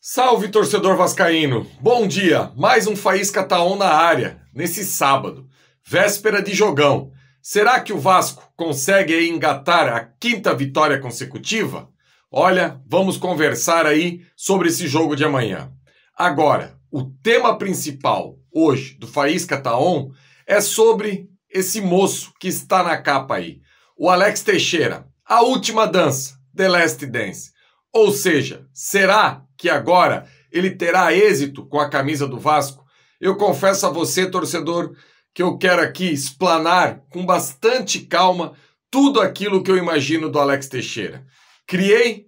Salve, torcedor vascaíno! Bom dia! Mais um Faísca tá on na área, nesse sábado, véspera de jogão. Será que o Vasco consegue aí engatar a quinta vitória consecutiva? Olha, vamos conversar aí sobre esse jogo de amanhã. Agora, o tema principal hoje do Faísca tá on é sobre esse moço que está na capa aí, o Alex Teixeira, a última dança, The Last Dance. Ou seja, será que agora ele terá êxito com a camisa do Vasco? Eu confesso a você, torcedor, que eu quero aqui explanar com bastante calma tudo aquilo que eu imagino do Alex Teixeira. Criei,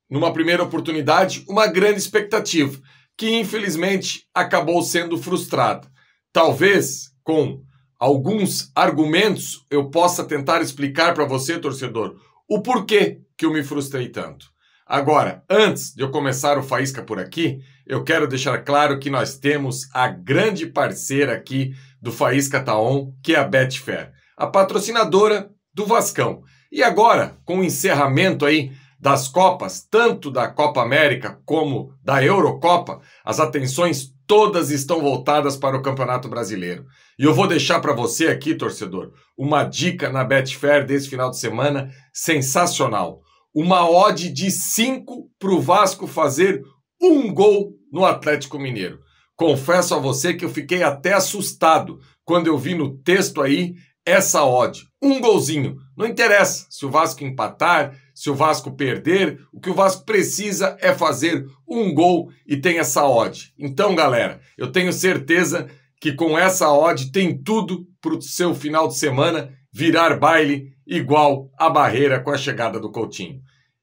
numa primeira oportunidade, uma grande expectativa, que infelizmente acabou sendo frustrada. Talvez, com alguns argumentos, eu possa tentar explicar para você, torcedor, o porquê que eu me frustrei tanto. Agora, antes de eu começar o Faísca por aqui, eu quero deixar claro que nós temos a grande parceira aqui do Faísca tá on, que é a Betfair, a patrocinadora do Vascão. E agora, com o encerramento aí das Copas, tanto da Copa América como da Eurocopa, as atenções todas estão voltadas para o Campeonato Brasileiro. E eu vou deixar para você aqui, torcedor, uma dica na Betfair desse final de semana sensacional. Uma odd de 5 para o Vasco fazer um gol no Atlético Mineiro. Confesso a você que eu fiquei até assustado quando eu vi no texto aí essa odd. Um golzinho. Não interessa se o Vasco empatar, se o Vasco perder, o que o Vasco precisa é fazer um gol e tem essa odd. Então, galera, eu tenho certeza que com essa odd tem tudo para o seu final de semana virar baile igual a Barreira com a chegada do Coutinho.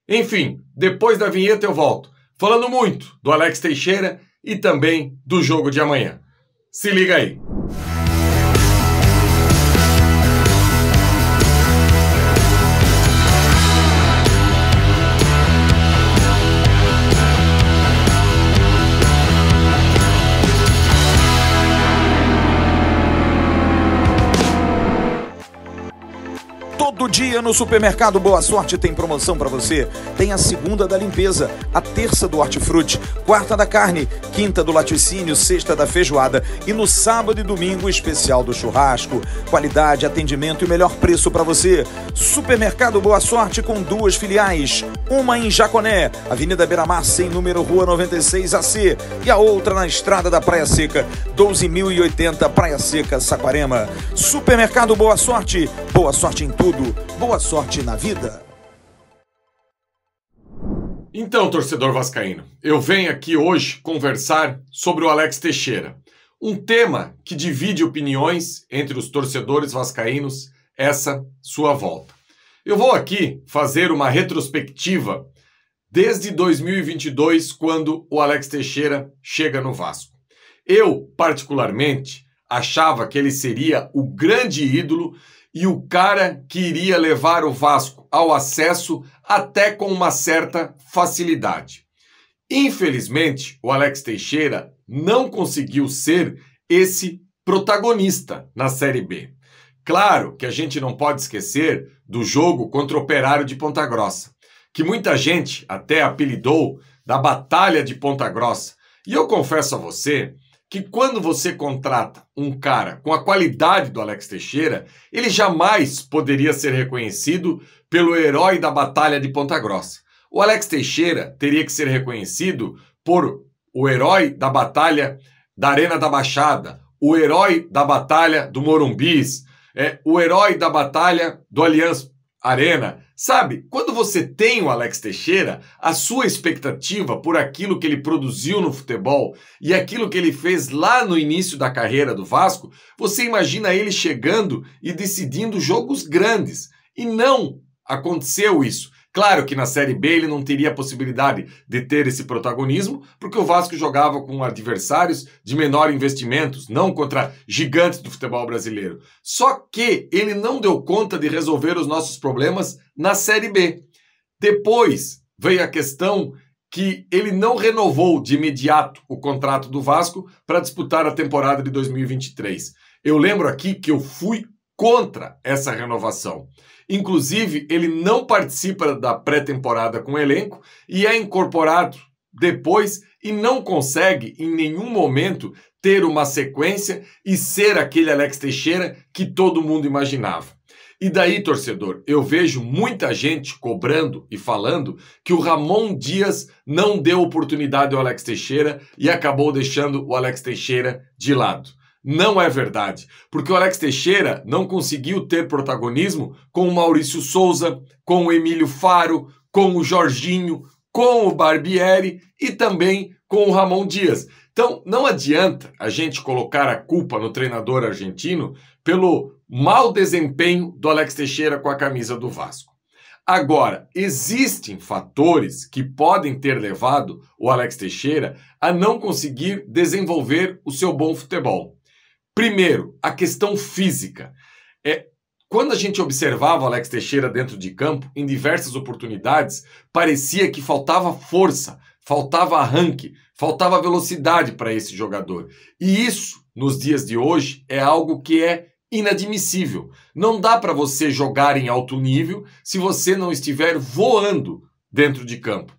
Enfim, depois da vinheta eu volto, falando muito do Alex Teixeira e também do jogo de amanhã. Se liga aí! Todo dia no Supermercado Boa Sorte tem promoção para você. Tem a segunda da limpeza, a terça do hortifruti, quarta da carne, quinta do laticínio, sexta da feijoada e no sábado e domingo o especial do churrasco. Qualidade, atendimento e melhor preço para você. Supermercado Boa Sorte com duas filiais, uma em Jaconé, Avenida Beira-Mar, sem número, Rua 96AC, e a outra na Estrada da Praia Seca, 12.080, Praia Seca, Saquarema. Supermercado Boa Sorte em tudo, boa sorte na vida. Então, torcedor vascaíno, eu venho aqui hoje conversar sobre o Alex Teixeira. Um tema que divide opiniões entre os torcedores vascaínos essa sua volta. Eu vou aqui fazer uma retrospectiva desde 2022, quando o Alex Teixeira chega no Vasco. Eu, particularmente, achava que ele seria o grande ídolo e o cara que iria levar o Vasco ao acesso até com uma certa facilidade. Infelizmente, o Alex Teixeira não conseguiu ser esse protagonista na Série B. Claro que a gente não pode esquecer do jogo contra o Operário de Ponta Grossa, que muita gente até apelidou da Batalha de Ponta Grossa. E eu confesso a você que quando você contrata um cara com a qualidade do Alex Teixeira, ele jamais poderia ser reconhecido pelo herói da Batalha de Ponta Grossa. O Alex Teixeira teria que ser reconhecido por o herói da Batalha da Arena da Baixada, o herói da Batalha do Morumbis, o herói da Batalha do Allianz Arena. Sabe, quando você tem o Alex Teixeira, a sua expectativa por aquilo que ele produziu no futebol e aquilo que ele fez lá no início da carreira do Vasco, você imagina ele chegando e decidindo jogos grandes. E não aconteceu isso. Claro que na Série B ele não teria a possibilidade de ter esse protagonismo, porque o Vasco jogava com adversários de menor investimentos, não contra gigantes do futebol brasileiro. Só que ele não deu conta de resolver os nossos problemas na Série B. Depois veio a questão que ele não renovou de imediato o contrato do Vasco para disputar a temporada de 2023. Eu lembro aqui que eu fui contra essa renovação. Inclusive, ele não participa da pré-temporada com o elenco e é incorporado depois e não consegue em nenhum momento ter uma sequência e ser aquele Alex Teixeira que todo mundo imaginava. E daí, torcedor, eu vejo muita gente cobrando e falando que o Ramon Dias não deu oportunidade ao Alex Teixeira e acabou deixando o Alex Teixeira de lado. Não é verdade, porque o Alex Teixeira não conseguiu ter protagonismo com o Maurício Souza, com o Emílio Faro, com o Jorginho, com o Barbieri e também com o Ramon Dias. Então, não adianta a gente colocar a culpa no treinador argentino pelo mau desempenho do Alex Teixeira com a camisa do Vasco. Agora, existem fatores que podem ter levado o Alex Teixeira a não conseguir desenvolver o seu bom futebol. Primeiro, a questão física. Quando a gente observava o Alex Teixeira dentro de campo, em diversas oportunidades, parecia que faltava força, faltava arranque, faltava velocidade para esse jogador. E isso, nos dias de hoje, é algo que é inadmissível. Não dá para você jogar em alto nível se você não estiver voando dentro de campo.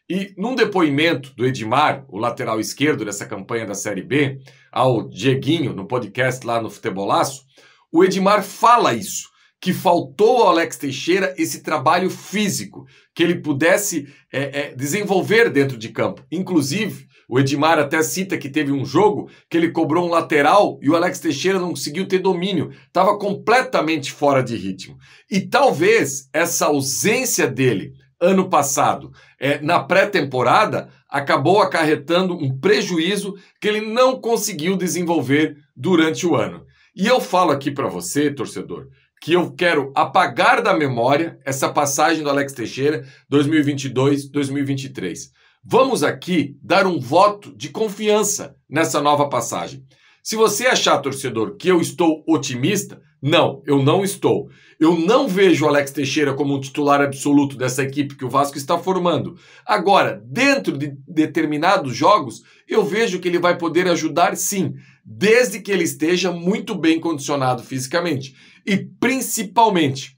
E num depoimento do Edmar, o lateral esquerdo dessa campanha da Série B, ao Dieguinho, no podcast lá no Futebolaço, o Edmar fala isso, que faltou ao Alex Teixeira esse trabalho físico, que ele pudesse desenvolver dentro de campo. Inclusive, o Edmar até cita que teve um jogo que ele cobrou um lateral e o Alex Teixeira não conseguiu ter domínio, estava completamente fora de ritmo. E talvez essa ausência dele ano passado, na pré-temporada, acabou acarretando um prejuízo que ele não conseguiu desenvolver durante o ano. E eu falo aqui para você, torcedor, que eu quero apagar da memória essa passagem do Alex Teixeira 2022-2023. Vamos aqui dar um voto de confiança nessa nova passagem. Se você achar, torcedor, que eu estou otimista, não, eu não estou. Eu não vejo o Alex Teixeira como um titular absoluto dessa equipe que o Vasco está formando. Agora, dentro de determinados jogos, eu vejo que ele vai poder ajudar sim, desde que ele esteja muito bem condicionado fisicamente. E principalmente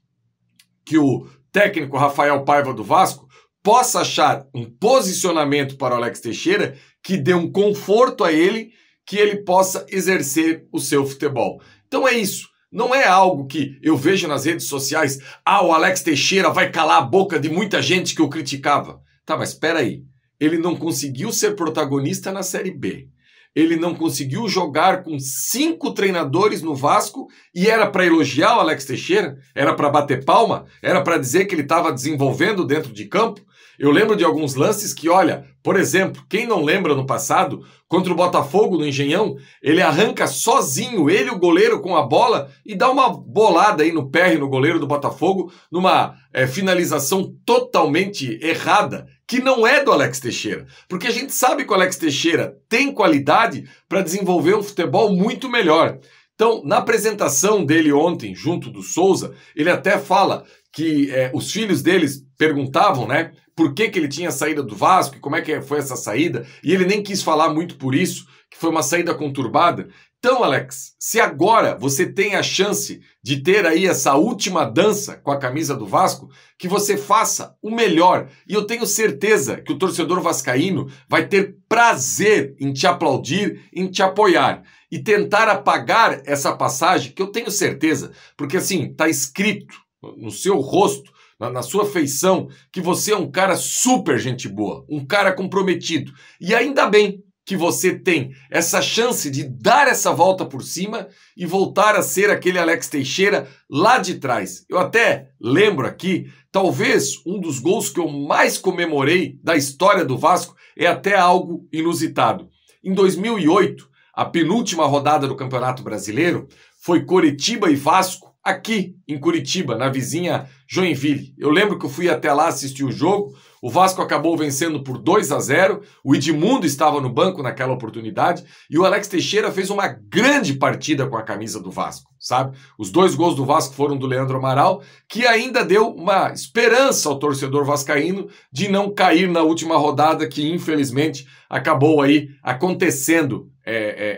que o técnico Rafael Paiva do Vasco possa achar um posicionamento para o Alex Teixeira que dê um conforto a ele, que ele possa exercer o seu futebol. Então é isso. Não é algo que eu vejo nas redes sociais, o Alex Teixeira vai calar a boca de muita gente que o criticava. Tá, mas espera aí. Ele não conseguiu ser protagonista na Série B. Ele não conseguiu jogar com 5 treinadores no Vasco e era para elogiar o Alex Teixeira? Era para bater palma? Era para dizer que ele estava desenvolvendo dentro de campo? Eu lembro de alguns lances que, olha, por exemplo, quem não lembra no passado, contra o Botafogo no Engenhão, ele arranca sozinho, ele o goleiro com a bola e dá uma bolada aí no pé no goleiro do Botafogo, numa finalização totalmente errada, que não é do Alex Teixeira. Porque a gente sabe que o Alex Teixeira tem qualidade para desenvolver um futebol muito melhor. Então, na apresentação dele ontem, junto do Souza, ele até fala que os filhos deles perguntavam, né, por que ele tinha saído do Vasco e como é que foi essa saída, e ele nem quis falar muito por isso, que foi uma saída conturbada. Então, Alex, se agora você tem a chance de ter aí essa última dança com a camisa do Vasco, que você faça o melhor. E eu tenho certeza que o torcedor vascaíno vai ter prazer em te aplaudir, em te apoiar. E tentar apagar essa passagem, que eu tenho certeza, porque assim, está escrito no seu rosto, na sua feição, que você é um cara super gente boa, um cara comprometido. E ainda bem que você tem essa chance de dar essa volta por cima e voltar a ser aquele Alex Teixeira lá de trás. Eu até lembro aqui, talvez um dos gols que eu mais comemorei da história do Vasco é até algo inusitado. Em 2008, a penúltima rodada do Campeonato Brasileiro foi Coritiba e Vasco, aqui em Curitiba, na vizinha Joinville. Eu lembro que eu fui até lá assistir o jogo, o Vasco acabou vencendo por 2-0, o Edmundo estava no banco naquela oportunidade e o Alex Teixeira fez uma grande partida com a camisa do Vasco, sabe? Os 2 gols do Vasco foram do Leandro Amaral, que ainda deu uma esperança ao torcedor vascaíno de não cair na última rodada, que infelizmente acabou aí acontecendo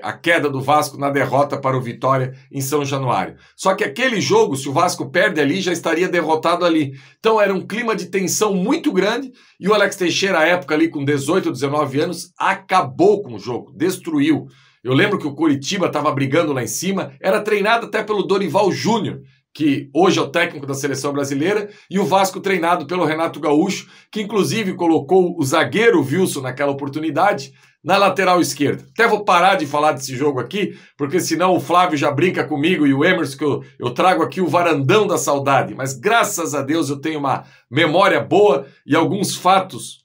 a queda do Vasco na derrota para o Vitória em São Januário. Só que aquele jogo, se o Vasco perde ali, já estaria derrotado ali. Então era um clima de tensão muito grande e o Alex Teixeira, à época ali com 18, 19 anos, acabou com o jogo, destruiu. Eu lembro que o Coritiba estava brigando lá em cima, era treinado até pelo Dorival Júnior, que hoje é o técnico da seleção brasileira, e o Vasco treinado pelo Renato Gaúcho, que inclusive colocou o zagueiro Wilson naquela oportunidade na lateral esquerda. Até vou parar de falar desse jogo aqui, porque senão o Flávio já brinca comigo e o Emerson, que eu trago aqui o varandão da saudade. Mas graças a Deus eu tenho uma memória boa e alguns fatos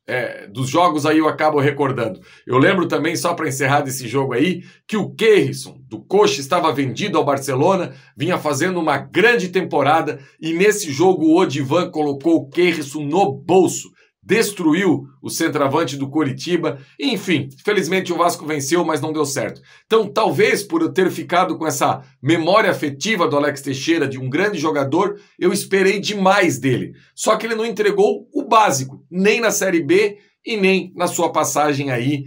dos jogos aí eu acabo recordando. Eu lembro também, só para encerrar desse jogo aí, que o Keirson, do Coxa, estava vendido ao Barcelona, vinha fazendo uma grande temporada e nesse jogo o Odivan colocou o Keirson no bolso. Destruiu o centroavante do Coritiba. Enfim, felizmente o Vasco venceu, mas não deu certo. Então, talvez por eu ter ficado com essa memória afetiva do Alex Teixeira, de um grande jogador, eu esperei demais dele. Só que ele não entregou o básico, nem na Série B e nem na sua passagem aí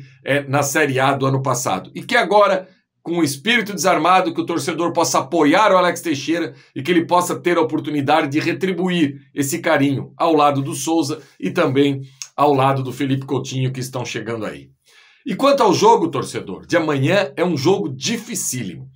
na Série A do ano passado. E que agora, com o espírito desarmado, que o torcedor possa apoiar o Alex Teixeira e que ele possa ter a oportunidade de retribuir esse carinho ao lado do Souza e também ao lado do Felipe Coutinho, que estão chegando aí. E quanto ao jogo, torcedor, de amanhã é um jogo dificílimo.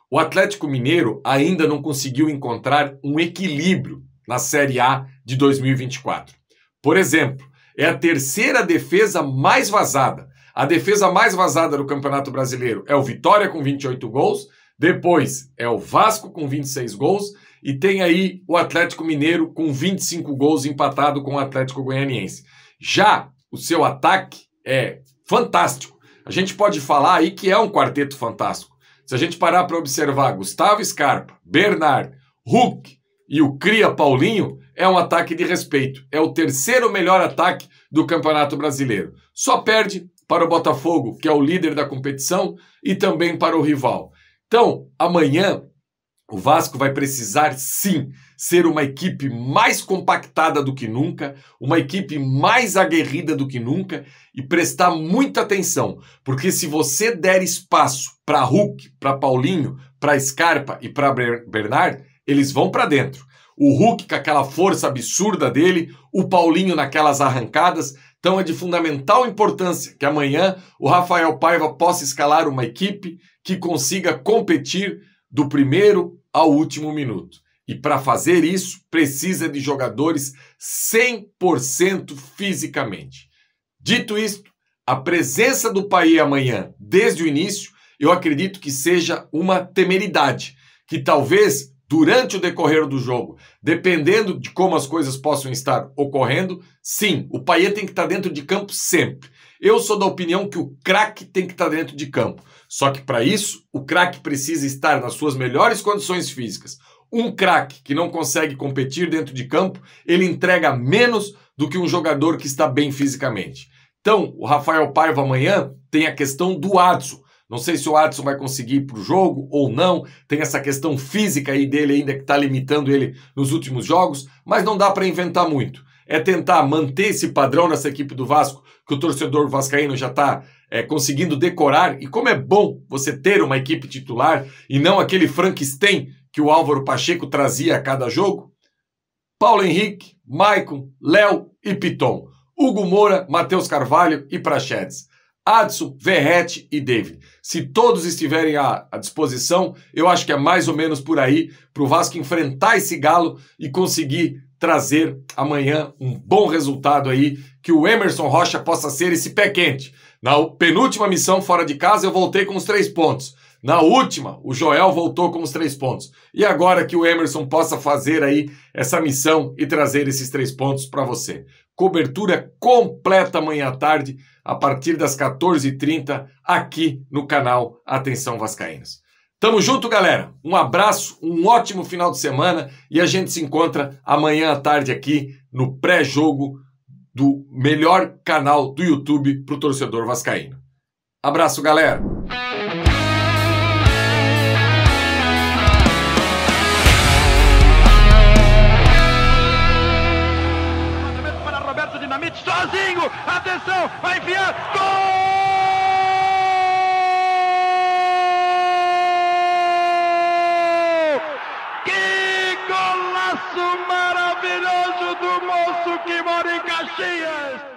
O Atlético Mineiro ainda não conseguiu encontrar um equilíbrio na Série A de 2024. Por exemplo, é a terceira defesa mais vazada. A defesa mais vazada do Campeonato Brasileiro é o Vitória com 28 gols, depois é o Vasco com 26 gols e tem aí o Atlético Mineiro com 25 gols empatado com o Atlético Goianiense. Já o seu ataque é fantástico. A gente pode falar aí que é um quarteto fantástico. Se a gente parar para observar Gustavo Scarpa, Bernard, Hulk e o Cria Paulinho, é um ataque de respeito. É o terceiro melhor ataque do Campeonato Brasileiro. Só perde para o Botafogo, que é o líder da competição, e também para o rival. Então, amanhã, o Vasco vai precisar, sim, ser uma equipe mais compactada do que nunca, uma equipe mais aguerrida do que nunca e prestar muita atenção, porque se você der espaço para Hulk, para Paulinho, para Scarpa e para Bernard, eles vão para dentro. O Hulk com aquela força absurda dele, o Paulinho naquelas arrancadas. Então é de fundamental importância que amanhã o Rafael Paiva possa escalar uma equipe que consiga competir do primeiro ao último minuto. E para fazer isso, precisa de jogadores 100% fisicamente. Dito isto, a presença do Payet amanhã, desde o início, eu acredito que seja uma temeridade, que talvez durante o decorrer do jogo, dependendo de como as coisas possam estar ocorrendo, sim, o Payet tem que estar dentro de campo sempre. Eu sou da opinião que o craque tem que estar dentro de campo. Só que para isso, o craque precisa estar nas suas melhores condições físicas. Um craque que não consegue competir dentro de campo, ele entrega menos do que um jogador que está bem fisicamente. Então, o Rafael Paiva amanhã tem a questão do Adson. Não sei se o Adson vai conseguir ir para o jogo ou não, tem essa questão física aí dele ainda que está limitando ele nos últimos jogos, mas não dá para inventar muito. É tentar manter esse padrão nessa equipe do Vasco, que o torcedor vascaíno já está conseguindo decorar, e como é bom você ter uma equipe titular e não aquele Frankenstein que o Álvaro Pacheco trazia a cada jogo. Paulo Henrique, Maicon, Léo e Piton, Hugo Moura, Matheus Carvalho e Praxedes. Adson, Verrete e David. Se todos estiverem à disposição, eu acho que é mais ou menos por aí para o Vasco enfrentar esse Galo e conseguir trazer amanhã um bom resultado aí, que o Emerson Rocha possa ser esse pé quente. Na penúltima missão fora de casa eu voltei com os 3 pontos. Na última, o Joel voltou com os 3 pontos. E agora que o Emerson possa fazer aí essa missão e trazer esses 3 pontos para você. Cobertura completa amanhã à tarde, a partir das 14h30, aqui no canal Atenção Vascaínos. Tamo junto, galera. Um abraço, um ótimo final de semana e a gente se encontra amanhã à tarde aqui no pré-jogo do melhor canal do YouTube pro torcedor vascaíno. Abraço, galera. Sozinho, atenção, vai enfiar, gol! que mora em Caxias.